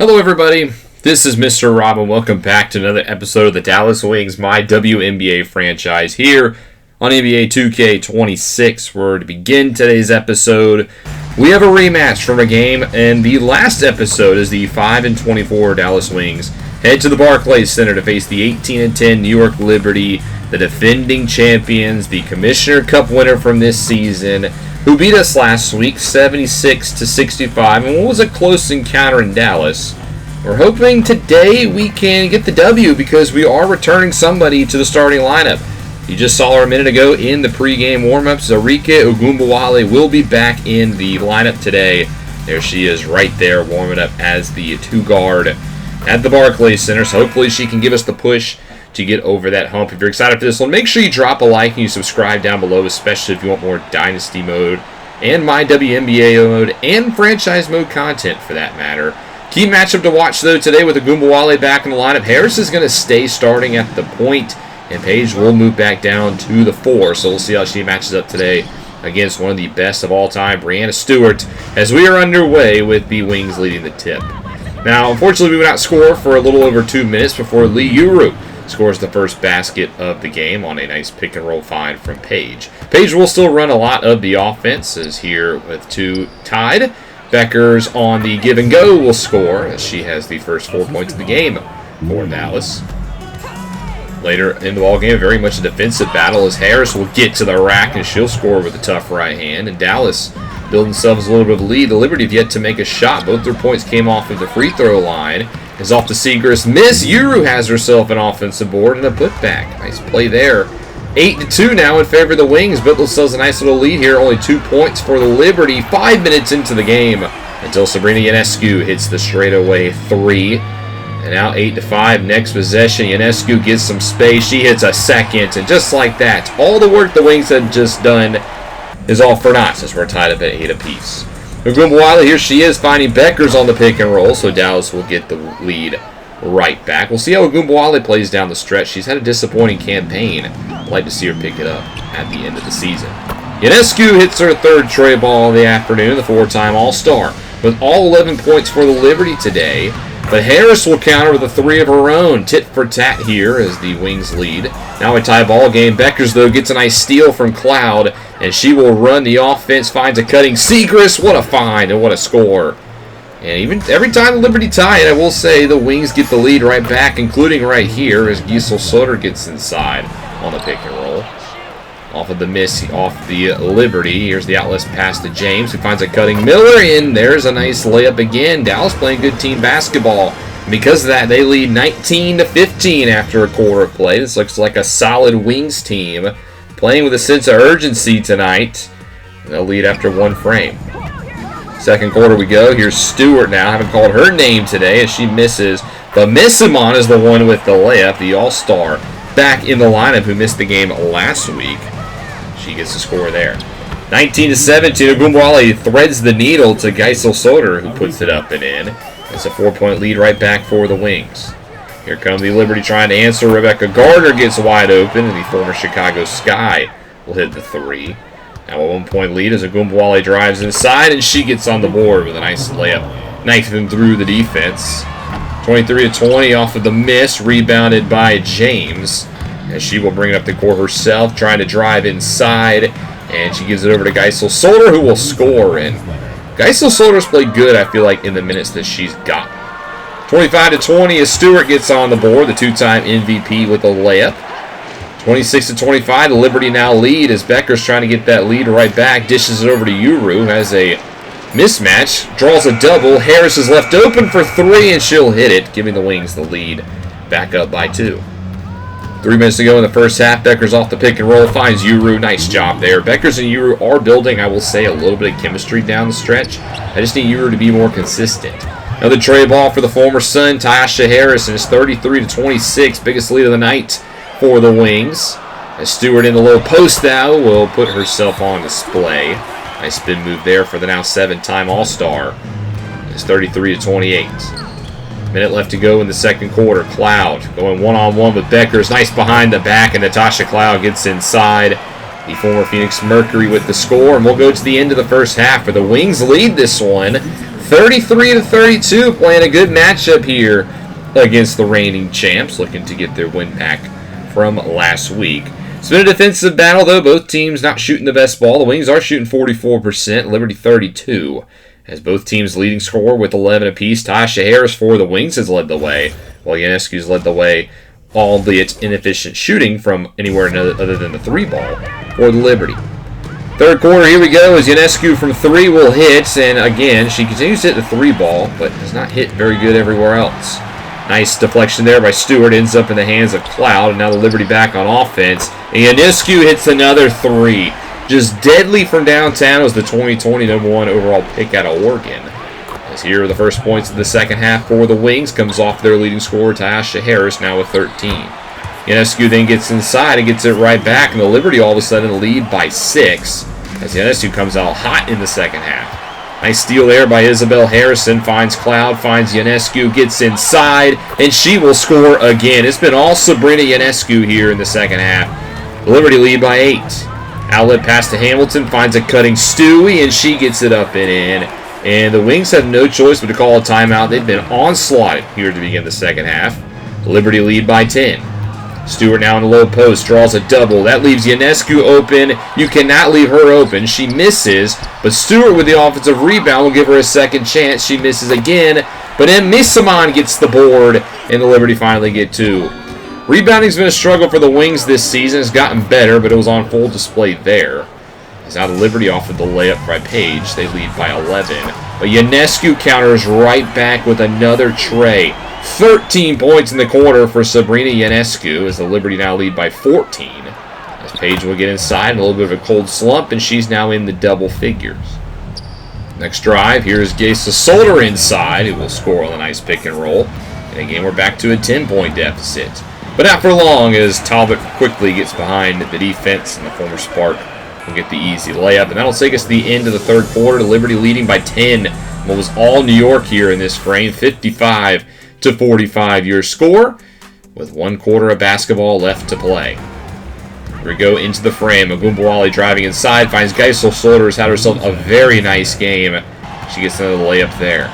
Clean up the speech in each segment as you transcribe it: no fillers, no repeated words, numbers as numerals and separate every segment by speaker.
Speaker 1: Hello everybody, this is Mr. Rob and welcome back to another episode of the Dallas Wings, my WNBA franchise here on NBA 2K26. Where to begin today's episode, we have a rematch from a game, and the last episode is the 5-24 Dallas Wings head to the Barclays Center to face the 18-10 New York Liberty, the defending champions, the Commissioner Cup winner from this season, who beat us last week 76-65 in what was a close encounter in Dallas. We're hoping today we can get the W because we are returning somebody to the starting lineup. You just saw her a minute ago in the pregame warm-ups. Arike Ogunbowale will be back in the lineup today. There she is right there warming up as the two-guard at the Barclays Center. So hopefully she can give us the push to get over that hump. If you're excited for this one, make sure you drop a like and you subscribe down below, especially if you want more Dynasty mode and MyWNBA mode and franchise mode content for that matter. Key matchup to watch though today with Ogunbowale back in the lineup. Harris is going to stay starting at the point, and Paige will move back down to the 4. So we'll see how she matches up today against one of the best of all time, Breanna Stewart, as we are underway with the Wings leading the tip. Now, unfortunately, we would not score for a little over 2 minutes before Lee Yuru scores the first basket of the game on a nice pick-and-roll find from Paige. Paige will still run a lot of the offense, as here with 2 tied. Bueckers on the give-and-go will score, as she has the first 4 points of the game for Dallas. Later in the ballgame, very much a defensive battle, as Harris will get to the rack, and she'll score with a tough right hand. And Dallas build themselves a little bit of a lead. The Liberty have yet to make a shot. Both their points came off of the free throw line. Is off to Segrist. Miss. Yuru has herself an offensive board and a putback. Nice play there. 8-2 now in favor of the Wings. Built themselves a nice little lead here. Only 2 points for the Liberty. 5 minutes into the game until Sabrina Ionescu hits the straightaway 3. And now 8-5. Next possession. Ionescu gets some space. She hits a second. And just like that, all the work the Wings had just done is all for naught since we're tied up at 8 apiece. Ogunbowale, here she is, finding Bueckers on the pick and roll, so Dallas will get the lead right back. We'll see how Ogunbowale plays down the stretch. She's had a disappointing campaign. I'd like to see her pick it up at the end of the season. Ionescu hits her third tray ball of the afternoon, the 4-time All-Star, with all 11 points for the Liberty today. But Harris will counter with a 3 of her own. Tit for tat here as the Wings lead. Now a tie ball game. Bueckers, though, gets a nice steal from Cloud, and she will run the offense, finds a cutting Segrist. What a find and what a score. And even every time the Liberty tie it, I will say the Wings get the lead right back, including right here as Giselle Soter gets inside on the pick and roll. Off of the miss, off the Liberty. Here's the outlet pass to James, who finds a cutting Miller, and there's a nice layup again. Dallas playing good team basketball. And because of that, they lead 19-15 after a quarter of play. This looks like a solid Wings team playing with a sense of urgency tonight. They'll lead after 1 frame. Second quarter we go. Here's Stewart now. I haven't called her name today as she misses. But Missimon is the one with the layup, the All-Star back in the lineup who missed the game last week. She gets the score there. 19-17, Ogunbowale threads the needle to Giselle Soter, who puts it up and in. It's a 4-point lead right back for the Wings. Here comes the Liberty trying to answer. Rebecca Gardner gets wide open, and the former Chicago Sky will hit the 3. Now a 1-point lead as Ogunbowale drives inside, and she gets on the board with a nice layup, knifing through the defense. 23-20 off of the miss, rebounded by James, as she will bring it up the court herself, trying to drive inside, and she gives it over to Giselle Soter, who will score. And Giselle Soter's played good, I feel like, in the minutes that she's got. 25-20 as Stewart gets on the board, the 2-time MVP with a layup. 26-25, the Liberty now lead as Bueckers trying to get that lead right back, dishes it over to Yuru, who has a mismatch, draws a double. Harris is left open for 3, and she'll hit it, giving the Wings the lead back up by 2. 3 minutes to go in the first half. Bueckers off the pick and roll, finds Yuru. Nice job there. Bueckers and Yuru are building, I will say, a little bit of chemistry down the stretch. I just need Yuru to be more consistent. Another tray ball for the former Sun, Tyasha Harris, and it's 33-26, biggest lead of the night for the Wings. As Stewart in the low post now will put herself on display. Nice spin move there for the now 7-time All-Star. It's 33-28. Minute left to go in the second quarter. Cloud going one-on-one with Bueckers. Nice behind the back, and Natasha Cloud gets inside. The former Phoenix Mercury with the score, and we'll go to the end of the first half where the Wings lead this one 33-32, playing a good matchup here against the reigning champs, looking to get their win back from last week. It's been a defensive battle, though. Both teams not shooting the best ball. The Wings are shooting 44%, Liberty 32%. As both teams leading score with 11 apiece. Tasha Harris for the Wings has led the way, while Ionescu's led the way, albeit inefficient shooting from anywhere other than the 3 ball for the Liberty. Third quarter, here we go, as Ionescu from 3 will hit, and again, she continues to hit the 3 ball, but does not hit very good everywhere else. Nice deflection there by Stewart, ends up in the hands of Cloud, and now the Liberty back on offense. And Ionescu hits another 3. Just deadly from downtown. It was the 2020 #1 overall pick out of Oregon. As here are the first points of the second half for the Wings. Comes off their leading scorer, Tasha Harris, now with 13. Ionescu then gets inside and gets it right back, and the Liberty all of a sudden lead by 6. As Ionescu comes out hot in the second half. Nice steal there by Isabel Harrison. Finds Cloud, finds Ionescu, gets inside, and she will score again. It's been all Sabrina Ionescu here in the second half. The Liberty lead by 8. Outlet pass to Hamilton, finds a cutting Stewie, and she gets it up and in. And the Wings have no choice but to call a timeout. They've been onslaughted here to begin the second half. The Liberty lead by 10. Stewart now in the low post, draws a double. That leaves Ionescu open. You cannot leave her open. She misses, but Stewart with the offensive rebound will give her a second chance. She misses again, but then Missaman gets the board, and the Liberty finally get 2. Rebounding's been a struggle for the Wings this season. It's gotten better, but it was on full display there. As now the Liberty off of the layup by Paige. They lead by 11. But Ionescu counters right back with another tray. 13 points in the quarter for Sabrina Ionescu as the Liberty now lead by 14. As Paige will get inside, a little bit of a cold slump, and she's now in the double figures. Next drive, here's Gesa Solder inside, who will score on a nice pick and roll. And again, we're back to a 10-point deficit. But not for long, as Talbot quickly gets behind the defense, and the former Spark will get the easy layup. And that'll take us to the end of the third quarter. The Liberty leading by 10. What was all New York here in this frame, 55-45 your score, with 1 quarter of basketball left to play. Here we go into the frame. Agumbawali driving inside, finds Geisel Solder, has had herself a very nice game. She gets another layup there.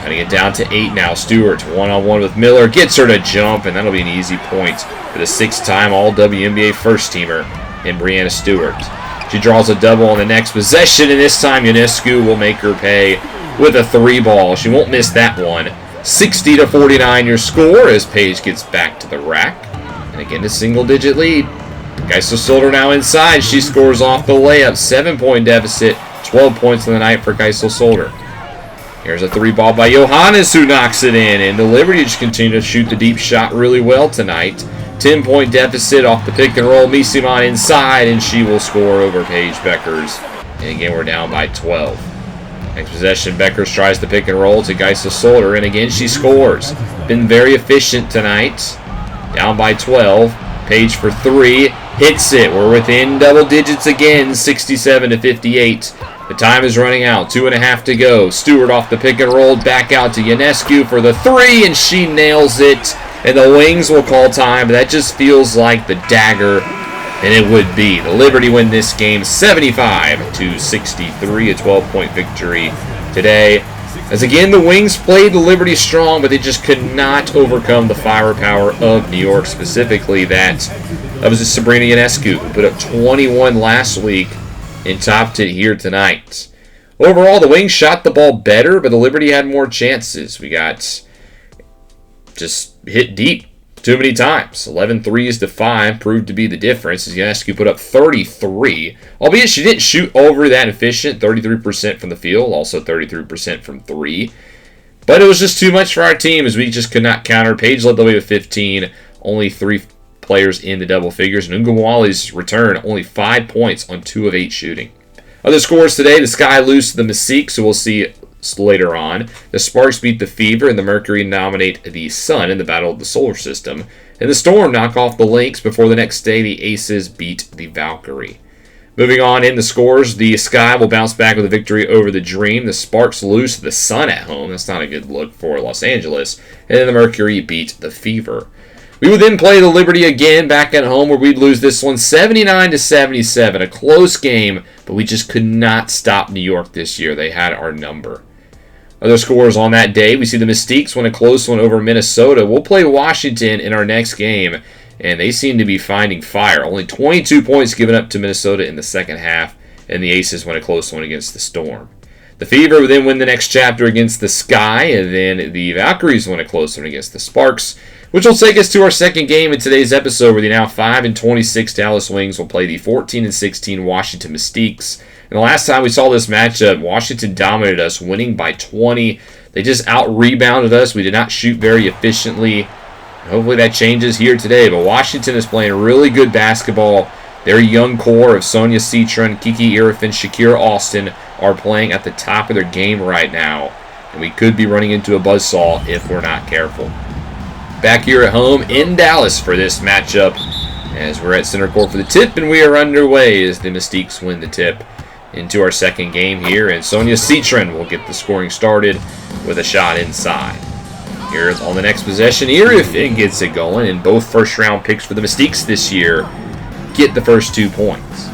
Speaker 1: Cutting it down to 8 now. Stewart one-on-one with Miller, gets her to jump, and that'll be an easy point for the 6-time All-WNBA first-teamer in Brianna Stewart. She draws a double on the next possession, and this time Ionescu will make her pay with a 3 ball. She won't miss that one. 60-49 your score as Paige gets back to the rack. And again, a single-digit lead. Geisel Solder now inside. She scores off the layup. 7-point deficit. 12 points in the night for Geisel Solder. Here's a 3 ball by Johannes, who knocks it in. And the Liberty just continue to shoot the deep shot really well tonight. 10-point deficit off the pick and roll. Misiman inside, and she will score over Paige Bueckers. And again, we're down by 12. Next possession, Bueckers tries to pick and roll to Geisel Solder, and again she scores. Been very efficient tonight. Down by 12. Paige for 3. Hits it. We're within double digits again, 67-58. The time is running out. 2.5 to go. Stewart off the pick and roll. Back out to Ionescu for the 3, and she nails it. And the Wings will call time, but that just feels like the dagger, and it would be. The Liberty win this game 75-63, a 12-point victory today. As again, the Wings played the Liberty strong, but they just could not overcome the firepower of New York, specifically that was Sabrina Ionescu, who put up 21 last week and topped it here tonight. Overall, the Wings shot the ball better, but the Liberty had more chances. We got just hit deep too many times. 11 threes to 5 proved to be the difference as Ionescu put up 33, albeit she didn't shoot over that efficient, 33% from the field, also 33% from 3. But it was just too much for our team as we just could not counter. Paige led the way with 15, only 3 players in the double figures, and Ungawali's return only 5 points on 2 of 8 shooting. Other scores today, the Sky lost the Mystique, so we'll see later on. The Sparks beat the Fever, and the Mercury nominate the Sun in the Battle of the Solar System. And the Storm knock off the Lynx before the next day the Aces beat the Valkyrie. Moving on in the scores, the Sky will bounce back with a victory over the Dream. The Sparks lose to the Sun at home. That's not a good look for Los Angeles. And then the Mercury beat the Fever. We would then play the Liberty again back at home, where we'd lose this one 79-77. A close game, but we just could not stop New York this year. They had our number. Other scores on that day, we see the Mystiques win a close one over Minnesota. We'll play Washington in our next game, and they seem to be finding fire. Only 22 points given up to Minnesota in the second half, and the Aces win a close one against the Storm. The Fever will then win the next chapter against the Sky, and then the Valkyries win a close one against the Sparks, which will take us to our second game in today's episode, where the now 5-26 Dallas Wings will play the 14-16 Washington Mystiques. And the last time we saw this matchup, Washington dominated us, winning by 20. They just out-rebounded us. We did not shoot very efficiently. Hopefully that changes here today, but Washington is playing really good basketball. Their young core of Sonia Citron, Kiki Irifin, Shakira Austin are playing at the top of their game right now, and we could be running into a buzzsaw if we're not careful. Back here at home in Dallas for this matchup, as we're at center court for the tip, and we are underway as the Mystiques win the tip into our second game here, and Sonia Citron will get the scoring started with a shot inside. Here on the next possession, Irifin gets it going, and both first-round picks for the Mystiques this year get the first 2 points.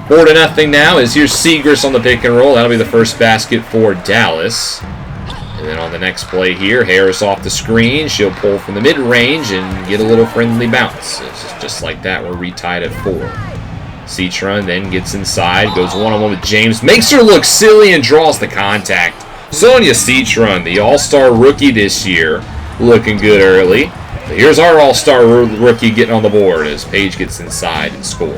Speaker 1: 4-0 now, as here's Segrist on the pick and roll. That'll be the first basket for Dallas. And then on the next play here, Harris off the screen. She'll pull from the mid-range and get a little friendly bounce. It's just like that, we're retied at 4. Citron then gets inside, goes one-on-one with James, makes her look silly and draws the contact. Sonia Citron, the all-star rookie this year, looking good early. But here's our all-star rookie getting on the board as Paige gets inside and scores.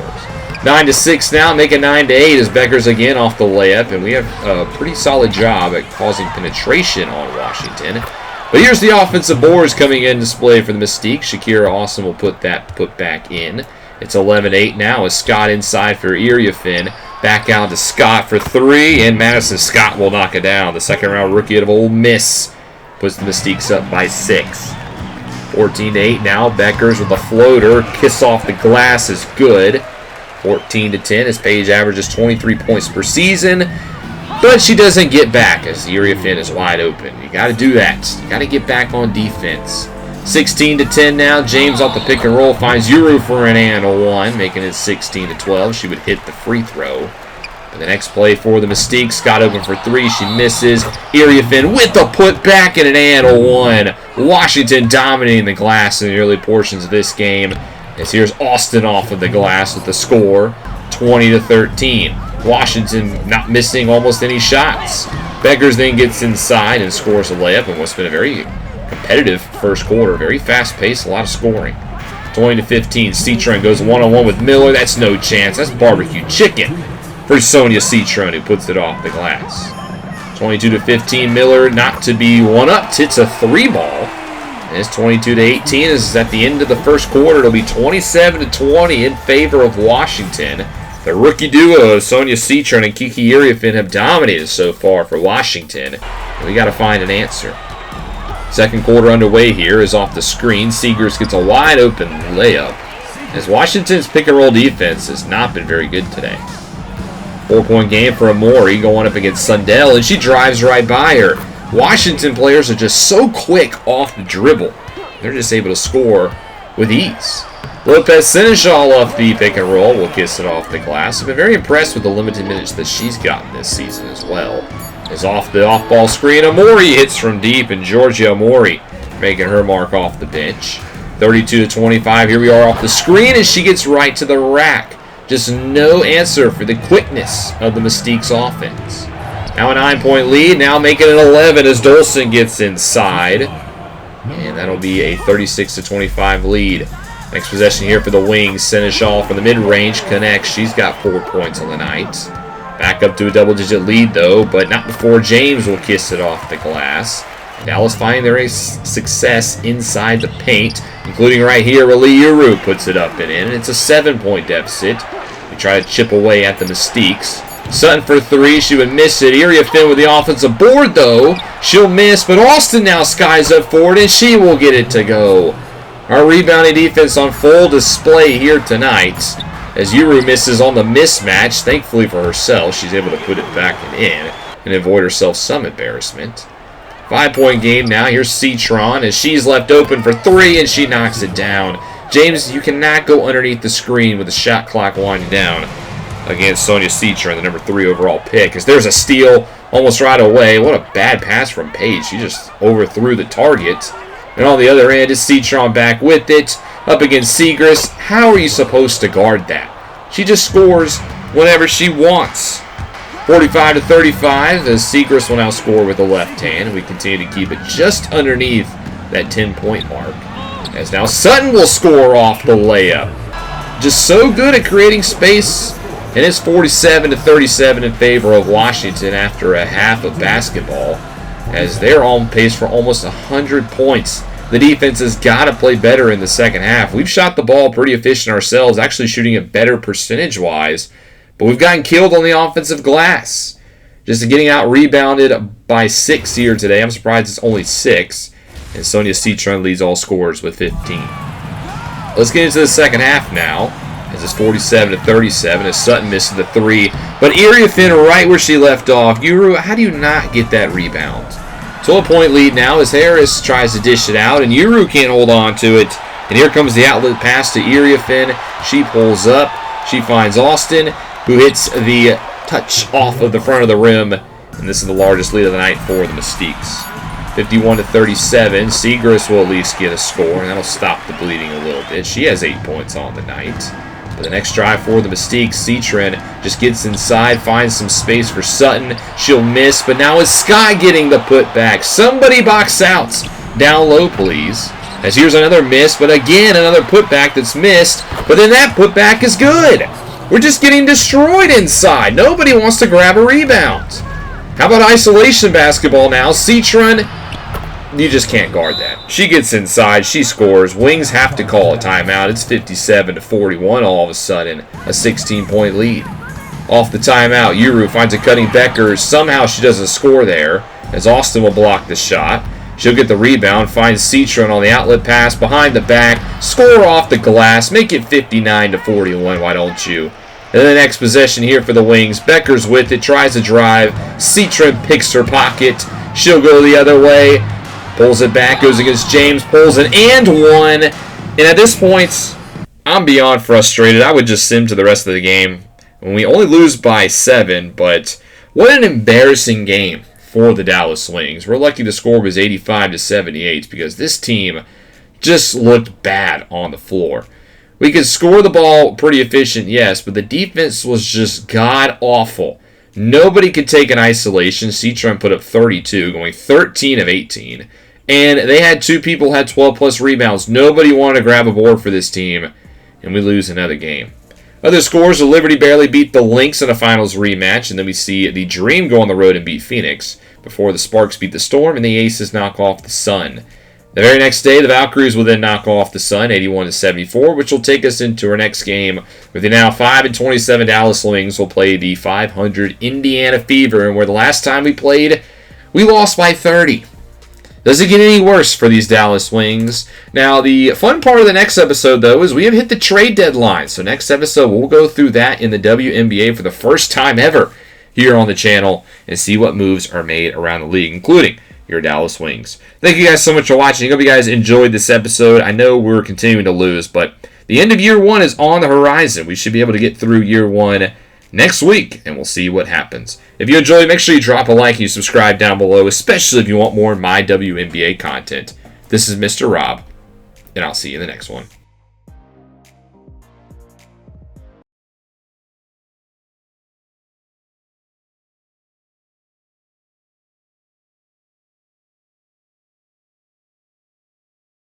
Speaker 1: 9-6 now, make it 9-8 as Bueckers again off the layup, and we have a pretty solid job at causing penetration on Washington. But here's the offensive boards coming in display for the Mystique. Shakira Austin will put back in. It's 11-8 now as Scott inside for Irifin. Back out to Scott for 3, and Madison Scott will knock it down. The second-round rookie out of Ole Miss puts the Mystiques up by 6. 14-8 now. Bueckers with a floater. Kiss off the glass is good. 14-10 as Paige averages 23 points per season. But she doesn't get back as Irifin is wide open. You got to do that. You got to get back on defense. 16-10 now. James off the pick and roll finds Yuru for an and a 1, making it 16-12. She would hit the free throw. But the next play for the Mystiques, Scott open for 3. She misses. Irifin with the put back and an and a 1. Washington dominating the glass in the early portions of this game. As here's Austin off of the glass with the score, 20-13. Washington not missing almost any shots. Bueckers then gets inside and scores a layup in what's been a very competitive first quarter. Very fast-paced, a lot of scoring. 20-15, Citron goes one-on-one with Miller. That's no chance. That's barbecue chicken for Sonia Citron, who puts it off the glass. 22-15, Miller not to be one-upped. Hits a 3-ball. And it's 22-18. This is at the end of the first quarter. It'll be 27-20 in favor of Washington. The rookie duo of Sonia Citron and Kiki Irifin have dominated so far for Washington. And we got to find an answer. Second quarter underway here is off the screen. Segrist gets a wide open layup, as Washington's pick-and-roll defense has not been very good today. 4-point game for Amori going up against Sundell, and she drives right by her. Washington players are just so quick off the dribble. They're just able to score with ease. Lopez Seneschal off the pick-and-roll will kiss it off the glass. I've been very impressed with the limited minutes that she's gotten this season as well. Is off the off-ball screen. Amori hits from deep, and Georgia Amori making her mark off the bench. 32-25. Here we are off the screen, and she gets right to the rack. Just no answer for the quickness of the Mystiques offense. Now a 9-point lead. Now making it 11 as Dolson gets inside. And that'll be a 36-25 lead. Next possession here for the Wings. Seneschal from the mid-range connects. She's got 4 points on the night. Back up to a double-digit lead, though, but not before James will kiss it off the glass. Dallas finding their success inside the paint, including right here, Yuru puts it up and in. It's a 7-point deficit. We try to chip away at the Mystiques. Sutton for 3. She would miss it. Irifin with the offensive board, though. She'll miss, but Austin now skies up for it, and she will get it to go. Our rebounding defense on full display here tonight. As Yuru misses on the mismatch, thankfully for herself, she's able to put it back and in and avoid herself some embarrassment. 5-point game now. Here's Citron as she's left open for 3, and she knocks it down. James, you cannot go underneath the screen with the shot clock winding down. against Sonia Citron, the number 3 overall pick. As there's a steal almost right away. What a bad pass from Paige. She just overthrew the target. And on the other end is Citron back with it. Up against Segrist. How are you supposed to guard that? She just scores whenever she wants. 45-35, as Segrist will now score with the left hand. We continue to keep it just underneath that 10-point mark. As now Sutton will score off the layup. Just so good at creating space. And it's 47-37 in favor of Washington after a half of basketball, as they're on pace for almost 100 points. The defense has got to play better in the second half. We've shot the ball pretty efficient ourselves, actually shooting it better percentage-wise, but we've gotten killed on the offensive glass. Just getting out-rebounded by 6 here today. I'm surprised it's only 6. And Sonia Citron leads all scorers with 15. Let's get into the second half now, as it's 47-37 as Sutton misses the 3. But Iriafin right where she left off. Uru, how do you not get that rebound? 12-point lead now as Harris tries to dish it out, and Uru can't hold on to it. And here comes the outlet pass to Iriafin. She pulls up. She finds Austin, who hits the touch off of the front of the rim. And this is the largest lead of the night for the Mystiques. 51-37. Segrist will at least get a score, and that'll stop the bleeding a little bit. She has 8 points on the night. But the next drive for the Mystiques, Citron just gets inside, finds some space for Sutton. She'll miss, but now is Sky getting the putback. Somebody box out. Down low, please. As here's another miss, but again, another putback that's missed. But then that putback is good. We're just getting destroyed inside. Nobody wants to grab a rebound. How about isolation basketball now? Citron, you just can't guard that. She gets inside. She scores. Wings have to call a timeout. It's 57-41 all of a sudden. A 16-point lead. Off the timeout, Uru finds a cutting Bueckers. Somehow she doesn't score there, as Austin will block the shot. She'll get the rebound. Finds Citron on the outlet pass. Behind the back. Score off the glass. Make it 59-41. Why don't you? And then the next possession here for the Wings. Bueckers with it. Tries to drive. Citron picks her pocket. She'll go the other way. Pulls it back, goes against James, pulls it, and one. And at this point, I'm beyond frustrated. I would just sim to the rest of the game. And we only lose by 7, but what an embarrassing game for the Dallas Wings. We're lucky the score was 85-78 because this team just looked bad on the floor. We could score the ball pretty efficient, yes, but the defense was just god-awful. Nobody could take an isolation. Citron put up 32, going 13 of 18. And they had 2 people had 12-plus rebounds. Nobody wanted to grab a board for this team, and we lose another game. Other scores, the Liberty barely beat the Lynx in a finals rematch, and then we see the Dream go on the road and beat Phoenix, before the Sparks beat the Storm, and the Aces knock off the Sun. The very next day, the Valkyries will then knock off the Sun, 81-74, which will take us into our next game, where the now 5-27 Dallas Wings will play the 500 Indiana Fever, and where the last time we played, we lost by 30. Does it get any worse for these Dallas Wings? Now, the fun part of the next episode, though, is we have hit the trade deadline. So next episode, we'll go through that in the WNBA for the first time ever here on the channel and see what moves are made around the league, including your Dallas Wings. Thank you guys so much for watching. I hope you guys enjoyed this episode. I know we're continuing to lose, but the end of year 1 is on the horizon. We should be able to get through year 1 next week, and we'll see what happens. If you enjoyed, make sure you drop a like and you subscribe down below, especially if you want more MyWNBA content. This is Mr. Rob, and I'll see you in the next one.